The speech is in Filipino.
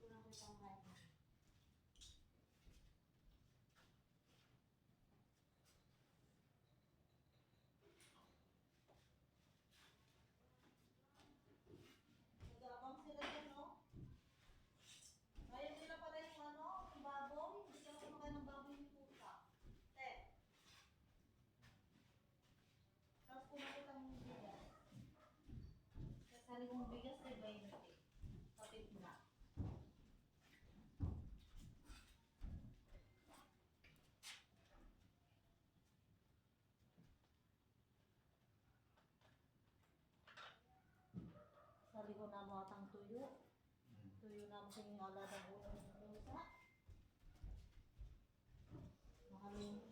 Kulang ko itong kahit na. Nagabang sila dyan, no? Ngayon nila pala yung ano, yung baboy. Hindi ka kumakain ng baboy yung puta. Tapos kumakit ang bigas. Kasali mong bigas ay 20. Kapit na. Sabi ko na mo atang tuyo. Tuyo na mo sa inyong aladang ulo ng pusa. Mahalong